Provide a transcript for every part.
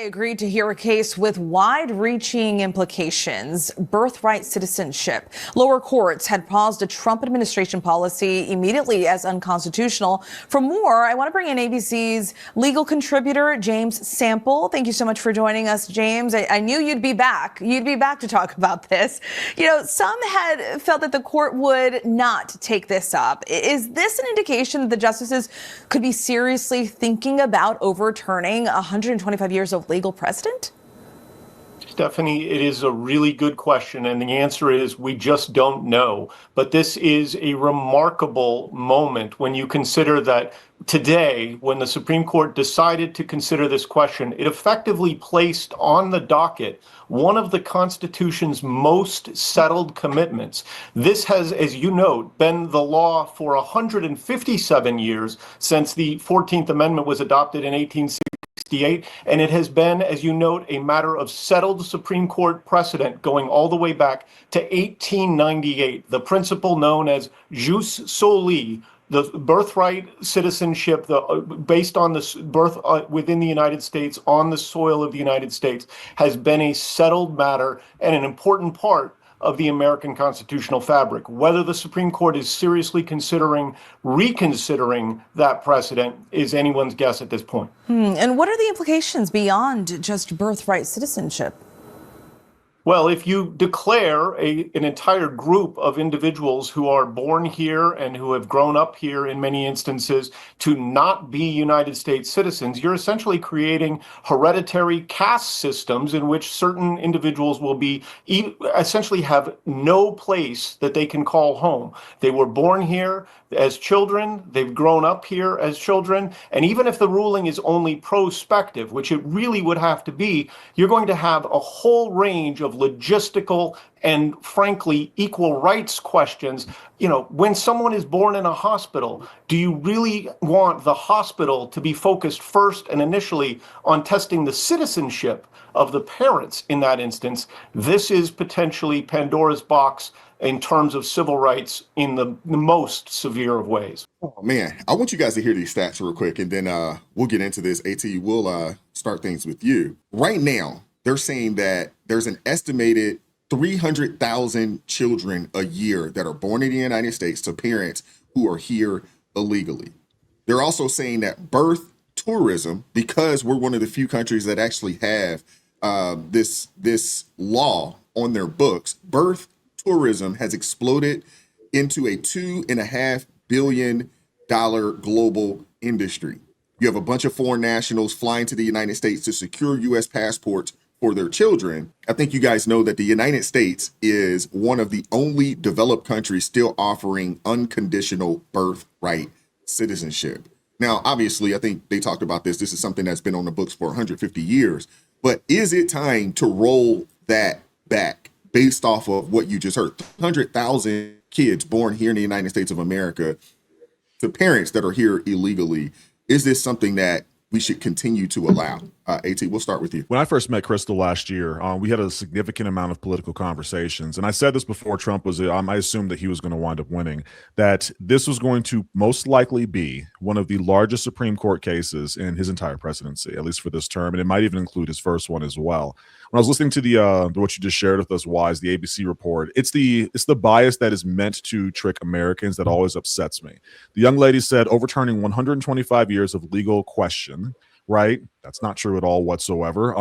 agreed to hear a case with wide-reaching implications, birthright citizenship. Lower courts had paused a Trump administration policy immediately as unconstitutional. For more, I want to bring in ABC's legal contributor, James Sample. Thank you so much for joining us, James. I knew you'd be back. You'd be back to talk about this. You know, some had felt that the court would not take this up. Is this an indication that the justices could be seriously thinking about overturning 125 years of legal precedent? Stephanie, it is a really good question, and the answer is we just don't know. But this is a remarkable moment when you consider that today, when the Supreme Court decided to consider this question, it effectively placed on the docket one of the Constitution's most settled commitments. This has, as you note, been the law for 157 years since the 14th Amendment was adopted in 1868. And it has been, as you note, a matter of settled Supreme Court precedent going all the way back to 1898, the principle known as jus soli, the birthright citizenship, based on the birth within the United States, on the soil of the United States, has been a settled matter and an important part of the American constitutional fabric. Whether the Supreme Court is seriously reconsidering that precedent is anyone's guess at this point. And what are the implications beyond just birthright citizenship? Well, if you declare an entire group of individuals who are born here and who have grown up here in many instances to not be United States citizens, you're essentially creating hereditary caste systems in which certain individuals will essentially have no place that they can call home. They were born here as children, they've grown up here as children, and even if the ruling is only prospective, which it really would have to be, you're going to have a whole range of logistical and frankly equal rights questions. You know, when someone is born in a hospital, do you really want the hospital to be focused first and initially on testing the citizenship of the parents in that instance? This is potentially Pandora's box in terms of civil rights in the most severe of ways. Oh man, I want you guys to hear these stats real quick, and then we'll get into this. AT, we'll start things with you. Right now, they're saying that there's an estimated 300,000 children a year that are born in the United States to parents who are here illegally. They're also saying that birth tourism, because we're one of the few countries that actually have this law on their books, birth tourism has exploded into a $2.5 billion global industry. You have a bunch of foreign nationals flying to the United States to secure U.S. passports for their children. I think you guys know that the United States is one of the only developed countries still offering unconditional birthright citizenship. Now, obviously, I think they talked about this. This is something that's been on the books for 150 years. But is it time to roll that back based off of what you just heard? 100,000 kids born here in the United States of America to parents that are here illegally. Is this something that we should continue to allow? AT, we'll start with you. When I first met Crystal last year, we had a significant amount of political conversations. And I said this before Trump was, I assumed that he was going to wind up winning, that this was going to most likely be one of the largest Supreme Court cases in his entire presidency, at least for this term. And it might even include his first one as well. When I was listening to what you just shared with us, Wise, the ABC report, it's the bias that is meant to trick Americans that always upsets me. The young lady said overturning 125 years of legal question, right? That's not true at all whatsoever.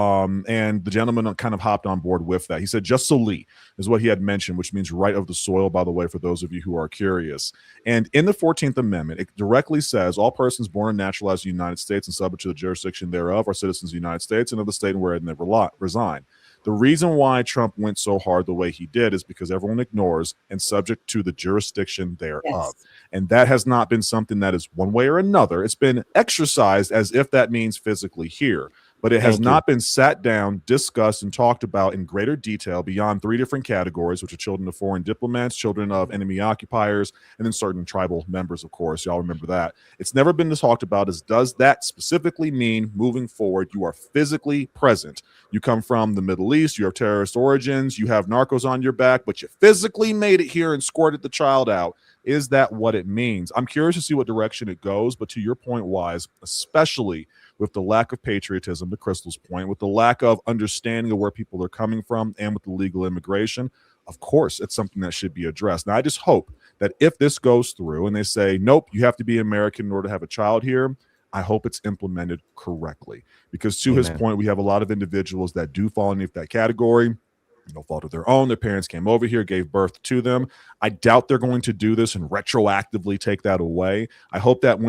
And the gentleman kind of hopped on board with that. He said just soli is what he had mentioned, which means right of the soil, by the way, for those of you who are curious. And in the 14th Amendment, it directly says all persons born and naturalized in the United States and subject to the jurisdiction thereof are citizens of the United States and of the state wherein they reside. The reason why Trump went so hard the way he did is because everyone ignores and subject to the jurisdiction thereof. Yes. And that has not been something that is one way or another. It's been exercised as if that means physically here. But it has not been sat down, discussed, and talked about in greater detail beyond three different categories, which are children of foreign diplomats, children of enemy occupiers, and then certain tribal members, of course. Y'all remember that. It's never been talked about as, does that specifically mean moving forward, you are physically present? You come from the Middle East, you have terrorist origins, you have narcos on your back, but you physically made it here and squirted the child out. Is that what it means? I'm curious to see what direction it goes, but to your point, Wise, especially with the lack of patriotism, to Crystal's point, with the lack of understanding of where people are coming from, and with the legal immigration, of course, it's something that should be addressed. Now, I just hope that if this goes through and they say, nope, you have to be American in order to have a child here, I hope it's implemented correctly. Because to his point, we have a lot of individuals that do fall underneath that category. No fault of their own. Their parents came over here, gave birth to them. I doubt they're going to do this and retroactively take that away. I hope that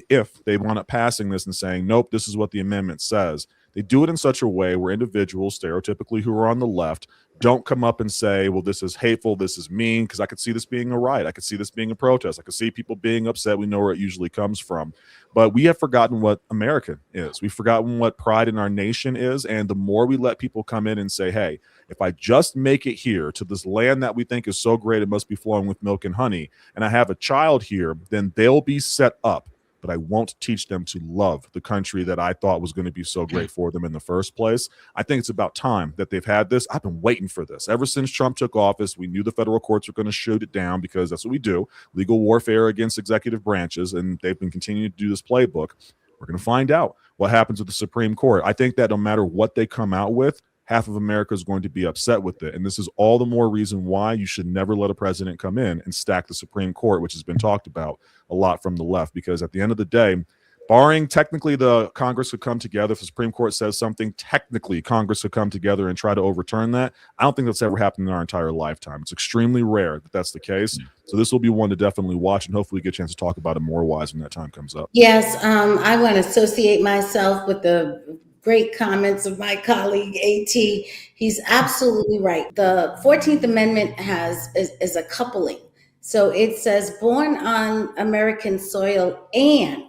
if they wind up passing this and saying, nope, this is what the amendment says, they do it in such a way where individuals, stereotypically who are on the left, don't come up and say, well, this is hateful, this is mean, because I could see this being a riot. I could see this being a protest. I could see people being upset. We know where it usually comes from. But we have forgotten what American is. We've forgotten what pride in our nation is. And the more we let people come in and say, hey, if I just make it here to this land that we think is so great, it must be flowing with milk and honey, and I have a child here, then they'll be set up. But I won't teach them to love the country that I thought was going to be so great for them in the first place. I think it's about time that they've had this. I've been waiting for this. Ever since Trump took office, we knew the federal courts were going to shoot it down because that's what we do. Legal warfare against executive branches, and they've been continuing to do this playbook. We're going to find out what happens with the Supreme Court. I think that no matter what they come out with, half of America is going to be upset with it. And this is all the more reason why you should never let a president come in and stack the Supreme Court, which has been talked about a lot from the left, because at the end of the day, barring technically the Congress could come together, if the Supreme Court says something, technically Congress could come together and try to overturn that. I don't think that's ever happened in our entire lifetime. It's extremely rare that that's the case. So this will be one to definitely watch, and hopefully get a chance to talk about it more wise when that time comes up. Yes, I want to associate myself with the great comments of my colleague AT. He's absolutely right. The 14th Amendment is a coupling. So it says born on American soil, and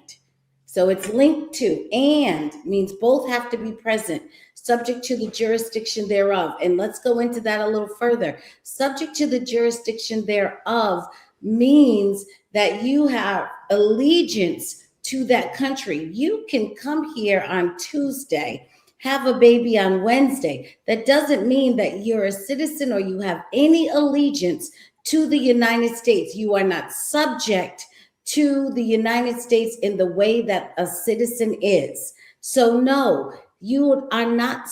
so it's linked to, and means both have to be present, subject to the jurisdiction thereof. And let's go into that a little further. Subject to the jurisdiction thereof means that you have allegiance to that country. You can come here on Tuesday, have a baby on Wednesday. That doesn't mean that you're a citizen or you have any allegiance to the United States. You are not subject to the United States in the way that a citizen is. So no, you are not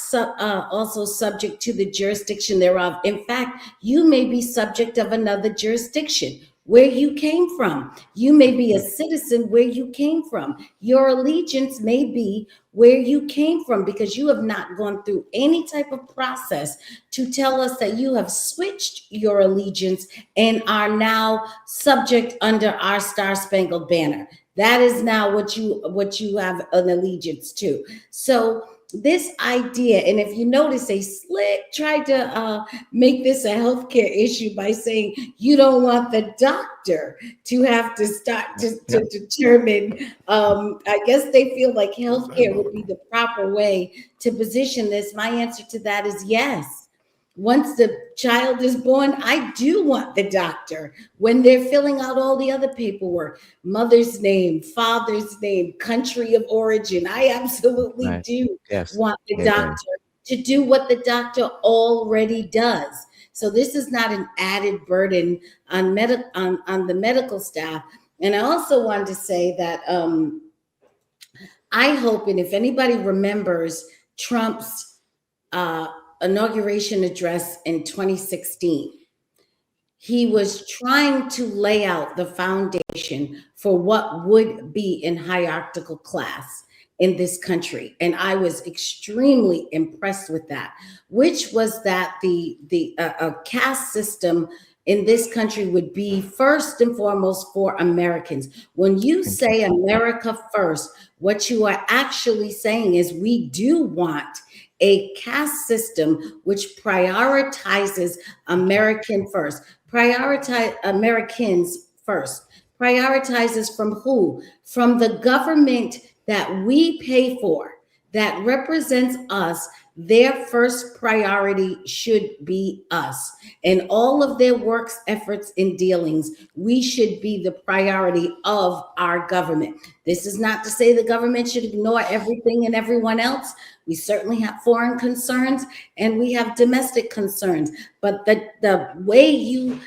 also subject to the jurisdiction thereof. In fact, you may be subject of another jurisdiction where you came from. You may be a citizen where you came from. Your allegiance may be where you came from, because you have not gone through any type of process to tell us that you have switched your allegiance and are now subject under our Star-Spangled Banner. That is now what you have an allegiance to. So this idea, and if you notice, they tried to make this a healthcare issue by saying you don't want the doctor to have to start to determine. I guess they feel like healthcare would be the proper way to position this. My answer to that is yes. Once the child is born, I do want the doctor, when they're filling out all the other paperwork, mother's name, father's name, country of origin. I absolutely do want the doctor to do what the doctor already does. So this is not an added burden on the medical staff. And I also wanted to say that I hope, and if anybody remembers Trump's inauguration address in 2016, he was trying to lay out the foundation for what would be in hierarchical class in this country. And I was extremely impressed with that, which was that the caste system in this country would be first and foremost for Americans. When you say America first, what you are actually saying is we do want a caste system which prioritizes Americans first, prioritizes from who? From the government that we pay for, that represents us. Their first priority should be us. And all of their works, efforts, and dealings, we should be the priority of our government. This is not to say the government should ignore everything and everyone else. We certainly have foreign concerns and we have domestic concerns. But the way you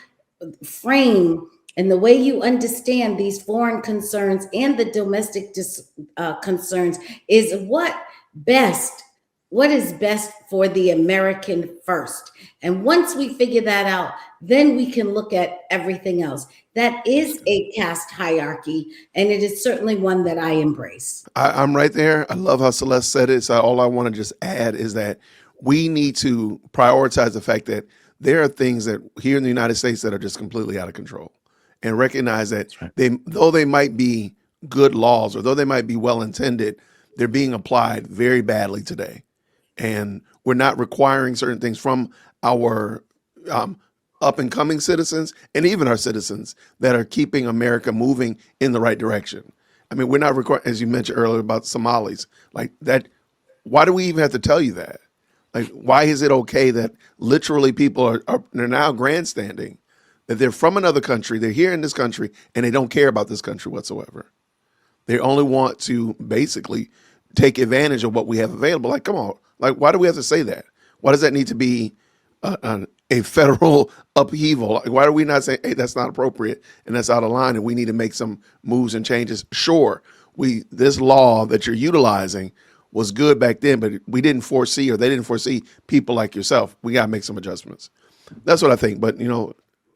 frame And the way you understand these foreign concerns and the domestic concerns is what is best for the American first. And once we figure that out, then we can look at everything else. That is a caste hierarchy, and it is certainly one that I embrace. I'm right there. I love how Celeste said it. So all I want to just add is that we need to prioritize the fact that there are things that here in the United States that are just completely out of control, and recognize that though they might be good laws or though they might be well intended, they're being applied very badly today. And we're not requiring certain things from our up and coming citizens and even our citizens that are keeping America moving in the right direction. I mean, we're not requiring, as you mentioned earlier about Somalis, like that. Why do we even have to tell you that? Like, why is it okay that literally people they're now grandstanding that they're from another country, they're here in this country, and they don't care about this country whatsoever? They only want to basically take advantage of what we have available. Like, come on. Like, why do we have to say that? Why does that need to be a federal upheaval? Like, why do we not say, hey, that's not appropriate and that's out of line and we need to make some moves and changes? Sure, this law that you're utilizing was good back then, but we didn't foresee, or they didn't foresee people like yourself. We got to make some adjustments. That's what I think. But,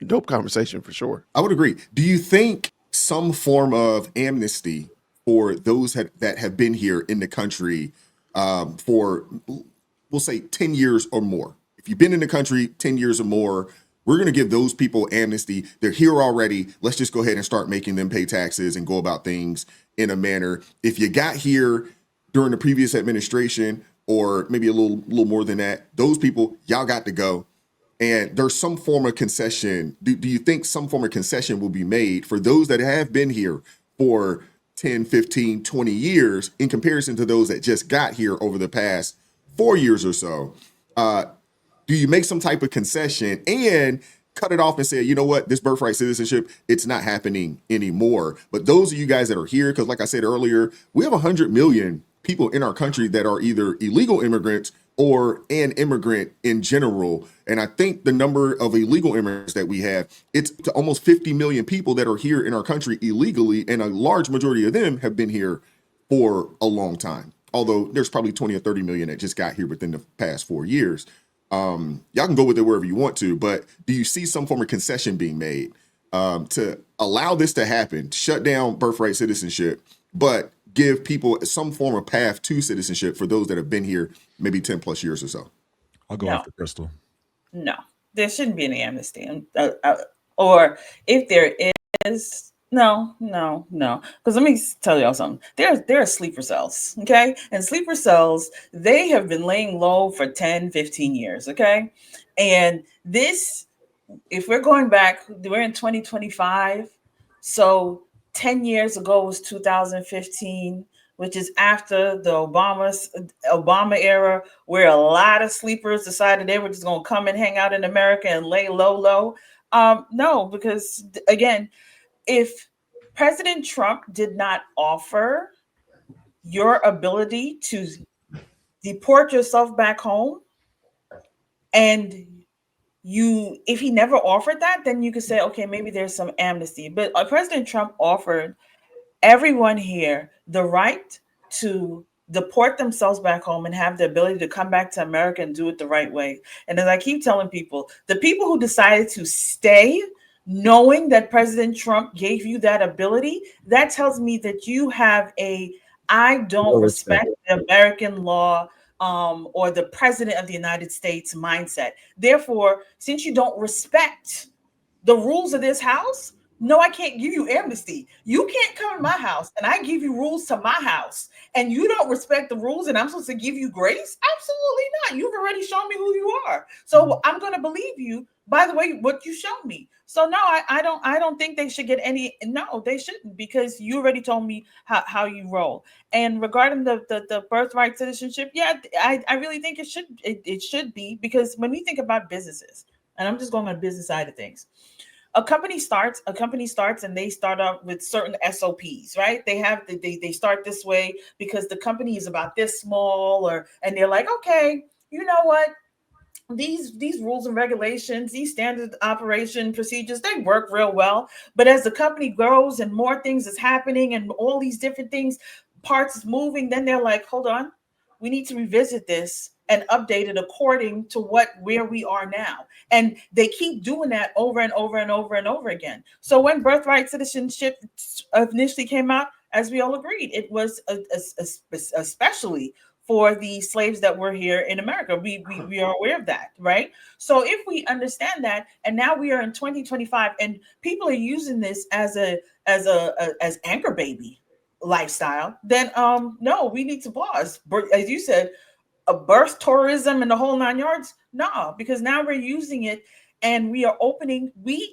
dope conversation for sure. I would agree. Do you think some form of amnesty for those that have been here in the country for, we'll say, 10 years or more? If you've been in the country 10 years or more, we're going to give those people amnesty. They're here already. Let's just go ahead and start making them pay taxes and go about things in a manner. If you got here during the previous administration, or maybe a little more than that, those people, y'all got to go. And there's some form of concession. Do you think some form of concession will be made for those that have been here for 10, 15, 20 years in comparison to those that just got here over the past 4 years or so? Do you make some type of concession and cut it off and say, you know what, this birthright citizenship, it's not happening anymore? But those of you guys that are here, because like I said earlier, we have 100 million people in our country that are either illegal immigrants or an immigrant in general. And I think the number of illegal immigrants that we have, it's to almost 50 million people that are here in our country illegally. And a large majority of them have been here for a long time. Although there's probably 20 or 30 million that just got here within the past 4 years. Y'all can go with it wherever you want to, but do you see some form of concession being made to allow this to happen, shut down birthright citizenship, but give people some form of path to citizenship for those that have been here maybe 10 plus years or so? I'll go after Crystal. No, there shouldn't be any amnesty. Or if there is, no. Because let me tell y'all something. There are sleeper cells, okay? And sleeper cells, they have been laying low for 10, 15 years, okay? And this, if we're going back, we're in 2025. So 10 years ago was 2015, which is after the Obama era, where a lot of sleepers decided they were just going to come and hang out in America and lay low. No, because again, if President Trump did not offer your ability to deport yourself back home, and if he never offered that, then you could say, okay, maybe there's some amnesty. But President Trump offered everyone here the right to deport themselves back home and have the ability to come back to America and do it the right way. And as I keep telling people, the people who decided to stay, knowing that President Trump gave you that ability, that tells me that you have I don't respect the American law or the president of the United States mindset. Therefore, since you don't respect the rules of this house, no, I can't give you amnesty. You can't come to my house and I give you rules to my house and you don't respect the rules and I'm supposed to give you grace? Absolutely not. You've already shown me who you are. So I'm going to believe you by the way, what you showed me. So no, I don't think they should get any. No, they shouldn't, because you already told me how you roll. And regarding the birthright citizenship, yeah, I really think it should be, because when we think about businesses, and I'm just going on the business side of things, a company starts and they start off with certain SOPs, right? They start this way because the company is about this small, and they're like, okay, you know what? these rules and regulations, these standard operation procedures, they work real well. But as the company grows and more things is happening and all these different things, parts is moving, then they're like, hold on, we need to revisit this and update it according to where we are now. And they keep doing that over and over and over and over again. So when birthright citizenship initially came out, as we all agreed, it was especially for the slaves that were here in America. We are aware of that, right? So if we understand that, and now we are in 2025, and people are using this as as anchor baby lifestyle, then no, we need to pause. As you said, a birth tourism and the whole 9 yards. No, because now we're using it, and we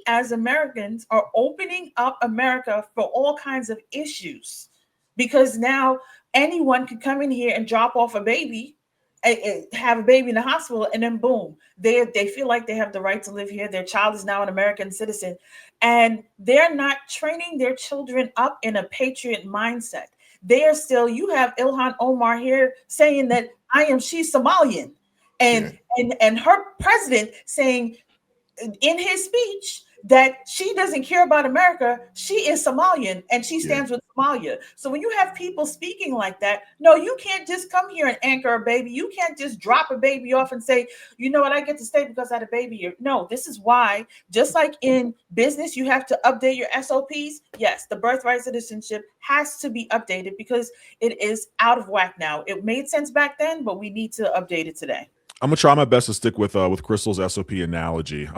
as Americans are opening up America for all kinds of issues, because now anyone could come in here and drop off a baby, have a baby in the hospital, and then boom, they feel like they have the right to live here. Their child is now an American citizen, and they're not training their children up in a patriot mindset. They are still, you have Ilhan Omar here saying that she's Somalian, and her president saying in his speech that she doesn't care about America. She is Somalian and she stands with Somalia. So when you have people speaking like that, no, you can't just come here and anchor a baby. You can't just drop a baby off and say, you know what, I get to stay because I had a baby here. No, this is why, just like in business, you have to update your SOPs. Yes, the birthright citizenship has to be updated because it is out of whack now. It made sense back then, but we need to update it today. I'm gonna try my best to stick with Crystal's SOP analogy.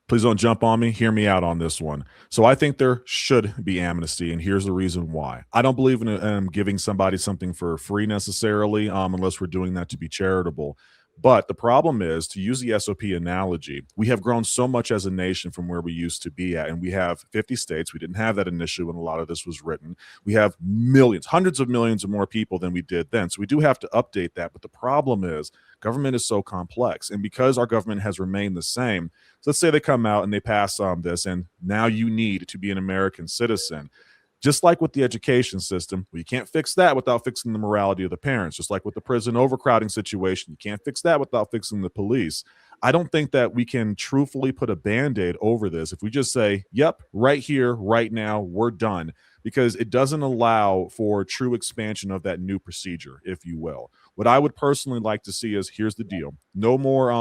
Please don't jump on me. Hear me out on this one. So I think there should be amnesty, and here's the reason why. I don't believe in giving somebody something for free necessarily, unless we're doing that to be charitable. But the problem is, to use the SOP analogy, we have grown so much as a nation from where we used to be at, and we have 50 states. We didn't have that initially when a lot of this was written. We have millions, hundreds of millions of more people than we did then. So we do have to update that. But the problem is, government is so complex. And because our government has remained the same, so let's say they come out and they pass this, and now you need to be an American citizen. Just like with the education system, we can't fix that without fixing the morality of the parents. Just like with the prison overcrowding situation, you can't fix that without fixing the police. I don't think that we can truthfully put a Band-Aid over this if we just say, yep, right here, right now, we're done, because it doesn't allow for true expansion of that new procedure, if you will. What I would personally like to see is, here's the deal. No more,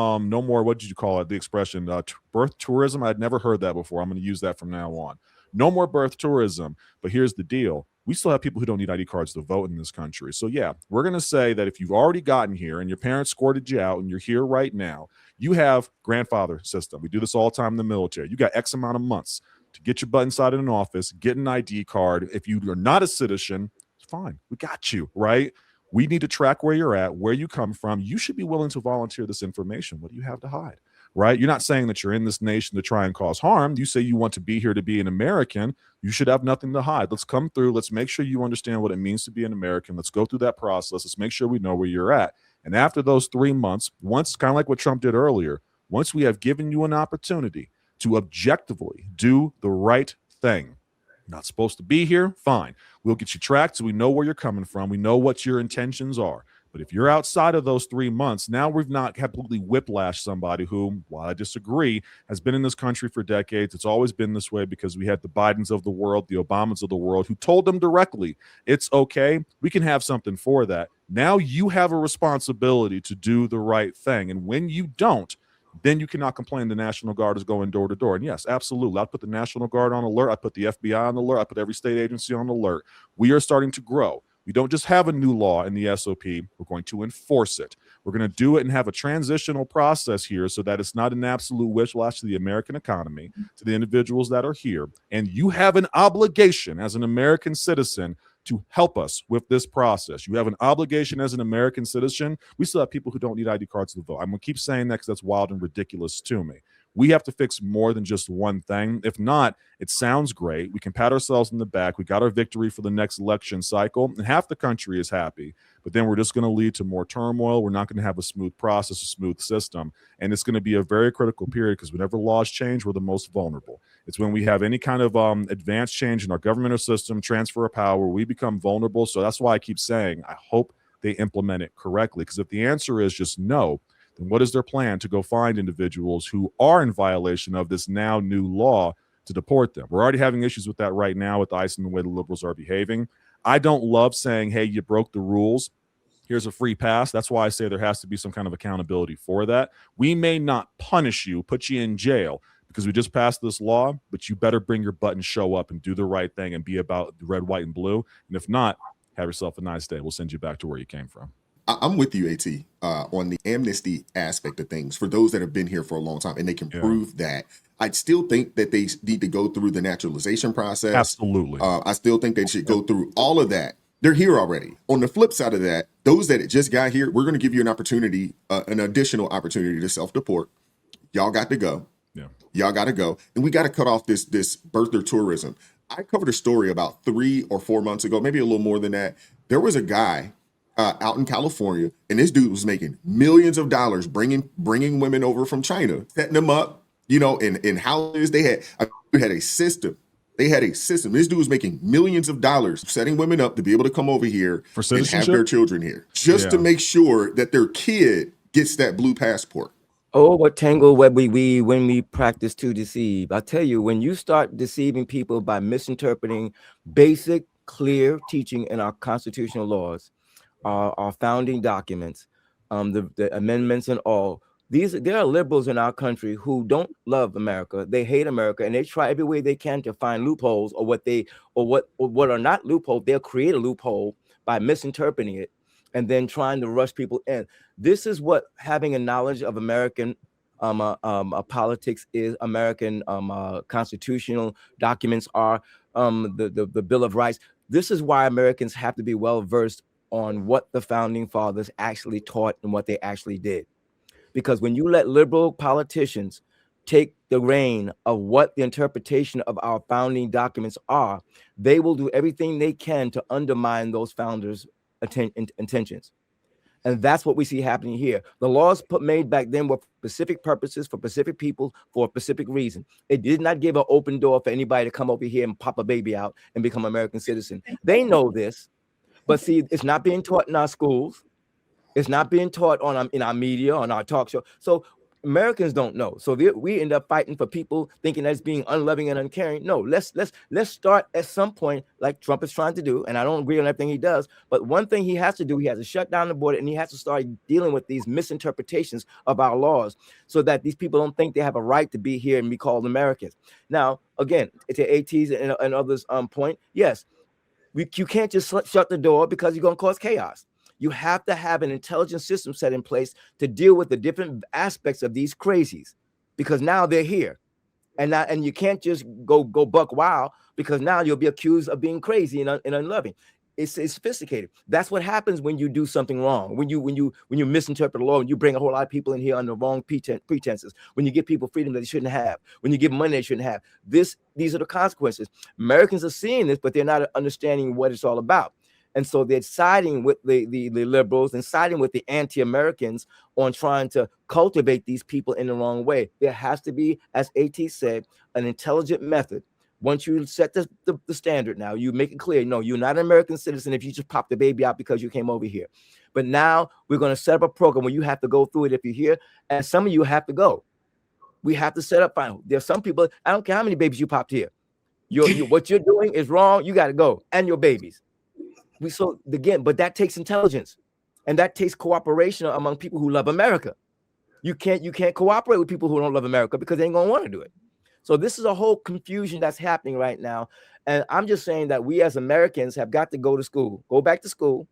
what did you call it? The expression, birth tourism. I'd never heard that before. I'm going to use that from now on. No more birth tourism. But here's the deal. We still have people who don't need ID cards to vote in this country. So yeah, we're going to say that if you've already gotten here and your parents escorted you out and you're here right now, you have grandfather system. We do this all the time in the military. You got X amount of months to get your butt inside of an office, get an ID card. If you are not a citizen, it's fine. We got you, right? We need to track where you're at, where you come from. You should be willing to volunteer this information. What do you have to hide? Right? You're not saying that you're in this nation to try and cause harm. You say you want to be here to be an American. You should have nothing to hide. Let's come through. Let's make sure you understand what it means to be an American. Let's go through that process. Let's make sure we know where you're at. And after those 3 months, once, kind of like what Trump did earlier, once we have given you an opportunity to objectively do the right thing, not supposed to be here, fine. We'll get you tracked so we know where you're coming from. We know what your intentions are. But if you're outside of those 3 months, now we've not completely whiplashed somebody who, while I disagree, has been in this country for decades. It's always been this way because we had the Bidens of the world, the Obamas of the world, who told them directly, it's okay, we can have something for that. Now you have a responsibility to do the right thing. And when you don't, then you cannot complain the National Guard is going door to door. And yes, absolutely. I'd put the National Guard on alert. I put the FBI on alert. I put every state agency on alert. We are starting to grow. We don't just have a new law in the SOP. We're going to enforce it. We're going to do it and have a transitional process here so that it's not an absolute whiplash to the American economy, to the individuals that are here. And you have an obligation as an American citizen to help us with this process. You have an obligation as an American citizen. We still have people who don't need ID cards to vote. I'm going to keep saying that because that's wild and ridiculous to me. We have to fix more than just one thing. If not, it sounds great. We can pat ourselves in the back. We got our victory for the next election cycle, and half the country is happy. But then we're just going to lead to more turmoil. We're not going to have a smooth process, a smooth system. And it's going to be a very critical period because whenever laws change, we're the most vulnerable. It's when we have any kind of advanced change in our government or system, transfer of power, we become vulnerable. So that's why I keep saying, I hope they implement it correctly. Because if the answer is just no, then what is their plan to go find individuals who are in violation of this now new law to deport them? We're already having issues with that right now with ICE and the way the liberals are behaving. I don't love saying, hey, you broke the rules, here's a free pass. That's why I say there has to be some kind of accountability for that. We may not punish you, put you in jail because we just passed this law, but you better bring your butt and show up and do the right thing and be about the red, white, and blue. And if not, have yourself a nice day. We'll send you back to where you came from. I'm with you, AT, on the amnesty aspect of things for those that have been here for a long time and they can prove that. I still think that they need to go through the naturalization process. Absolutely. I still think they should go through all of that. They're here already. On the flip side of that, those that just got here, we're going to give you an opportunity, an additional opportunity to self-deport. Y'all got to go. Yeah. Y'all got to go. And we got to cut off this birther tourism. I covered a story about 3 or 4 months ago, maybe a little more than that. There was a guy out in California, and this dude was making millions of dollars bringing women over from China, setting them up, in houses. They had a system. They had a system. This dude was making millions of dollars setting women up to be able to come over here for and have their children here, just to make sure that their kid gets that blue passport. Oh, what tangle web we weave when we practice to deceive. I tell you, when you start deceiving people by misinterpreting basic, clear teaching in our constitutional laws, our founding documents, the amendments and all, there are liberals in our country who don't love America. They hate America, and they try every way they can to find loopholes, or what are not loopholes. They'll create a loophole by misinterpreting it and then trying to rush people in. This is what having a knowledge of American politics is, American constitutional documents are, the Bill of Rights. This is why Americans have to be well versed on what the founding fathers actually taught and what they actually did. Because when you let liberal politicians take the reign of what the interpretation of our founding documents are, they will do everything they can to undermine those founders' intentions. And that's what we see happening here. The laws made back then were for specific purposes, for specific people, for a specific reason. It did not give an open door for anybody to come over here and pop a baby out and become an American citizen. They know this, but see, it's not being taught in our schools. It's not being taught in our media, on our talk show. So Americans don't know. So we end up fighting for people thinking that's being unloving and uncaring. No, let's start at some point, like Trump is trying to do. And I don't agree on everything he does. But one thing he has to do, he has to shut down the border, and he has to start dealing with these misinterpretations of our laws so that these people don't think they have a right to be here and be called Americans. Now, again, to AT's and others' point, yes, you can't just shut the door because you're going to cause chaos. You have to have an intelligent system set in place to deal with the different aspects of these crazies, because now they're here, and you can't just go buck wild, because now you'll be accused of being crazy and unloving. It's sophisticated. That's what happens when you do something wrong. When you misinterpret the law, and you bring a whole lot of people in here under wrong pretenses. When you give people freedom that they shouldn't have. When you give money they shouldn't have. These are the consequences. Americans are seeing this, but they're not understanding what it's all about. And so they're siding with the liberals and siding with the anti-Americans on trying to cultivate these people in the wrong way. There has to be, as AT said, an intelligent method. Once you set the standard, now you make it clear, no, you're not an American citizen if you just pop the baby out because you came over here. But now we're going to set up a program where you have to go through it if you're here, and some of you have to go. We have to set up, there's some people, I don't care how many babies you popped here. What you're doing is wrong. You got to go, and your babies. But that takes intelligence, and that takes cooperation among people who love America. You can't cooperate with people who don't love America because they ain't gonna want to do it. So this is a whole confusion that's happening right now. And I'm just saying that we as Americans have got to go back to school.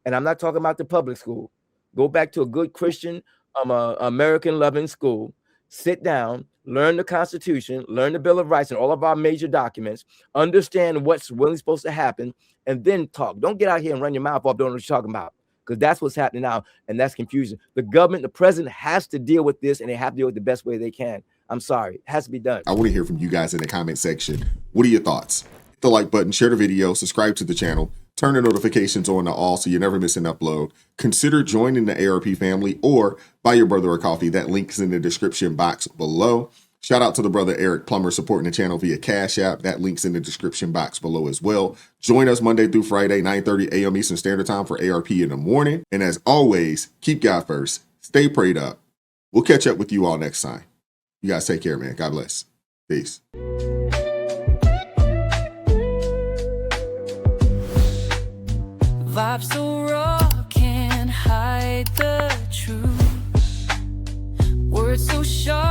And I'm not talking about the public school. Go back to a good Christian, American loving school, sit down, learn the Constitution, learn the Bill of Rights and all of our major documents, understand what's really supposed to happen, and then talk. Don't get out here and run your mouth off, don't know what you're talking about, because that's what's happening now, and that's confusion. The government, the president has to deal with this, and they have to do it the best way they can. I'm sorry, it has to be done. I want to hear from you guys in the comment section. What are your thoughts? Hit the like button, share the video, subscribe to the channel, turn the notifications on to all so you never miss an upload. Consider joining the ARP family or buy your brother a coffee. That link is in the description box below. Shout out to the brother Eric Plummer supporting the channel via Cash App. That link's in the description box below as well. Join us Monday through Friday, 9:30 a.m. Eastern Standard Time for ARP in the morning. And as always, keep God first, stay prayed up, We'll catch up with you all next time. You guys take care, man. God bless. Peace. Vibes so raw, can't hide the truth. Words so sharp.